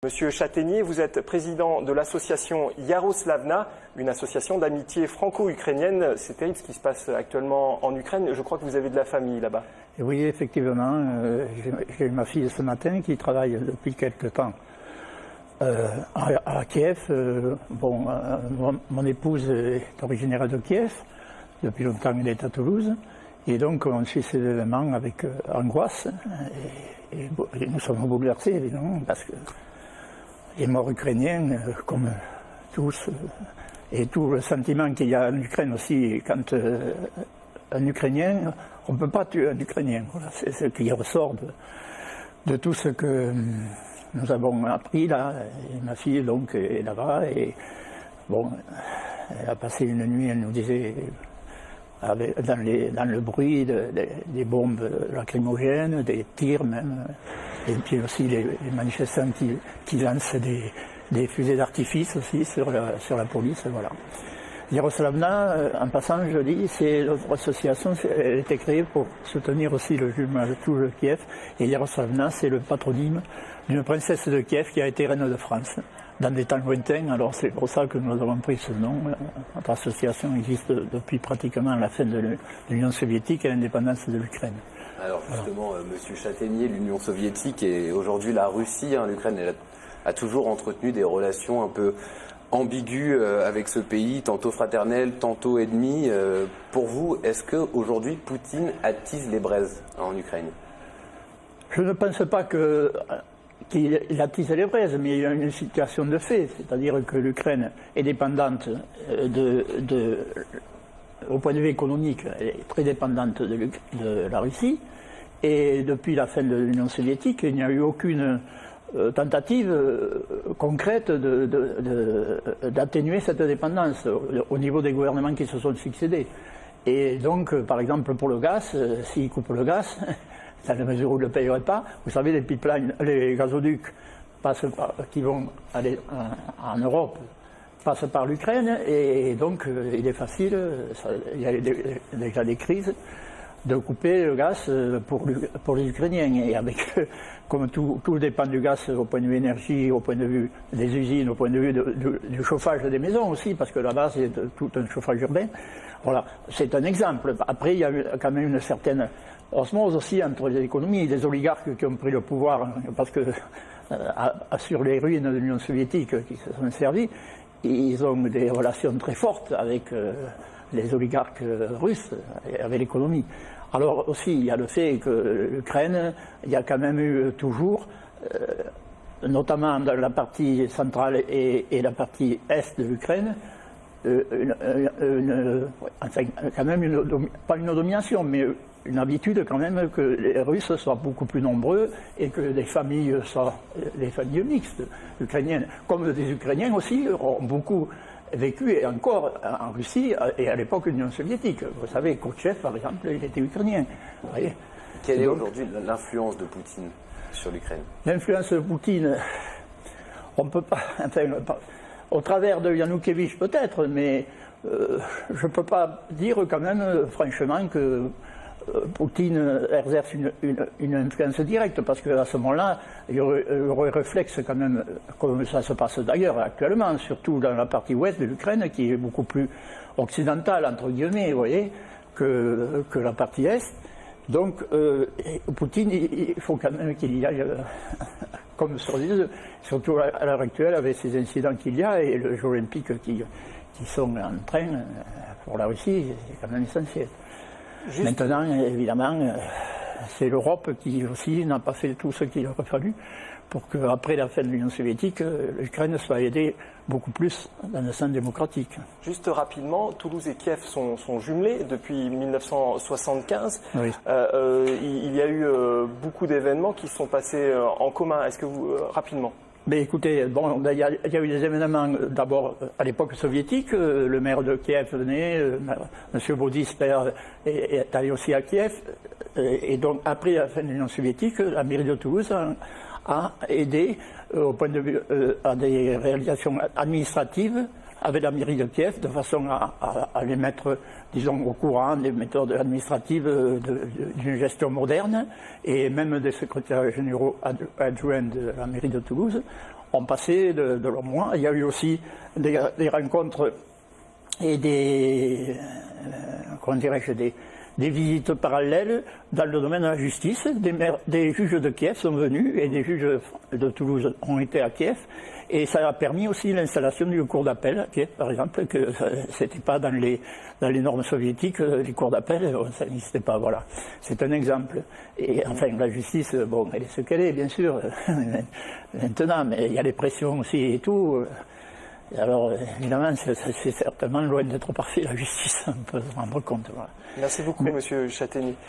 Monsieur Chataignier, vous êtes président de l'association Yaroslavna, une association d'amitié franco-ukrainienne. C'est terrible ce qui se passe actuellement en Ukraine. Je crois que vous avez de la famille là-bas. Oui, effectivement. J'ai eu ma fille ce matin qui travaille depuis quelque temps à Kiev. Mon épouse est originaire de Kiev. Depuis longtemps, elle est à Toulouse. Et donc, on suit ces événements avec angoisse. Et nous sommes bouleversés, évidemment, parce que les morts ukrainiens, comme tous, et tout le sentiment qu'il y a en Ukraine aussi, quand un Ukrainien, on ne peut pas tuer un Ukrainien. Voilà, c'est ce qui ressort de tout ce que nous avons appris là. Et ma fille donc est là-bas et bon, elle a passé une nuit, elle nous disait, dans le bruit des bombes lacrymogènes, des tirs même, et puis aussi les manifestants qui lancent des fusées d'artifice aussi sur la police, voilà. Yaroslavna, en passant, je dis, c'est notre association, elle a été créée pour soutenir aussi le jumelage de tout le Kiev, et Yaroslavna, c'est le patronyme d'une princesse de Kiev qui a été reine de France dans des temps lointains. Alors c'est pour ça que nous avons pris ce nom. Notre association existe depuis pratiquement la fin de l'Union soviétique et l'indépendance de l'Ukraine. Alors justement, voilà. Monsieur Chataignier, l'Union soviétique et aujourd'hui la Russie, l'Ukraine, elle a toujours entretenu des relations un peu ambiguës avec ce pays, tantôt fraternelles, tantôt ennemies. Pour vous, est-ce qu'aujourd'hui Poutine attise les braises en Ukraine? Je ne pense pas qu'il attise les braises, mais il y a une situation de fait, c'est-à-dire que l'Ukraine est dépendante au point de vue économique, elle est très dépendante de la Russie, et depuis la fin de l'Union soviétique, il n'y a eu aucune tentative concrète d'atténuer cette dépendance au niveau des gouvernements qui se sont succédés. Et donc, par exemple, pour le gaz, s'ils coupent le gaz, dans la mesure où ils ne le payeraient pas, vous savez, les pipelines, les gazoducs qui vont aller en Europe passent par l'Ukraine, et donc il est facile, il y a déjà des crises, de couper le gaz pour les Ukrainiens. Et comme tout dépend du gaz au point de vue énergie, au point de vue des usines, au point de vue du chauffage des maisons aussi, parce que là-bas c'est tout un chauffage urbain. Voilà, c'est un exemple. Après, il y a quand même une certaine osmose aussi entre les économies, les oligarques qui ont pris le pouvoir, parce que sur les ruines de l'Union soviétique qui se sont servis, ils ont des relations très fortes avec les oligarques russes, avec l'économie. Alors aussi, il y a le fait que l'Ukraine, il y a quand même eu toujours, notamment dans la partie centrale et la partie est de l'Ukraine, quand même pas une domination, mais une habitude quand même que les Russes soient beaucoup plus nombreux et que les familles soient les familles mixtes ukrainiennes, comme des Ukrainiens aussi ont beaucoup vécu et encore en Russie et à l'époque de l'Union soviétique. Vous savez, Khrouchtchev par exemple, il était ukrainien. Vous voyez. Quelle est aujourd'hui l'influence de Poutine sur l'Ukraine? L'influence de Poutine, on ne peut pas, enfin, au travers de Yanoukevitch peut-être, mais je ne peux pas dire quand même franchement que Poutine exerce une influence directe, parce qu'à ce moment-là, il y aurait réflexe quand même, comme ça se passe d'ailleurs actuellement, surtout dans la partie ouest de l'Ukraine, qui est beaucoup plus occidentale, entre guillemets, vous voyez, que la partie est. Donc, Poutine, il faut quand même qu'il y aille, comme sur les deux, surtout à l'heure actuelle, avec ces incidents qu'il y a, et les Jeux olympiques qui sont en train, pour la Russie, c'est quand même essentiel. Maintenant, évidemment, c'est l'Europe qui aussi n'a pas fait tout ce qu'il aurait fallu pour qu'après la fin de l'Union soviétique, l'Ukraine soit aidée beaucoup plus dans le sens démocratique. Juste rapidement, Toulouse et Kiev sont jumelés depuis 1975. Oui. Il y a eu beaucoup d'événements qui sont passés en commun. Est-ce que vous, rapidement? Mais écoutez, bon, il y a eu des événements d'abord à l'époque soviétique. Le maire de Kiev venait, M. Boudis est allé aussi à Kiev. Et donc après la fin de l'Union soviétique, la mairie de Toulouse a aidé au point de vue à des réalisations administratives avec la mairie de Kiev, de façon à les mettre, disons, au courant des méthodes administratives d'une gestion moderne, et même des secrétaires généraux adjoints de la mairie de Toulouse ont passé de longs mois. Il y a eu aussi des rencontres et des visites parallèles dans le domaine de la justice. Des juges de Kiev sont venus et des juges de Toulouse ont été à Kiev. Et ça a permis aussi l'installation d'une cour d'appel à Kiev, par exemple, que c'était pas dans les normes soviétiques, les cours d'appel, ça n'existait pas, voilà. C'est un exemple. Et enfin, la justice, bon, elle est ce qu'elle est, bien sûr, maintenant, mais il y a les pressions aussi et tout. Et alors, évidemment, c'est certainement loin d'être parfait, la justice, on peut se rendre compte. Voilà. Merci beaucoup, Monsieur Chataignier.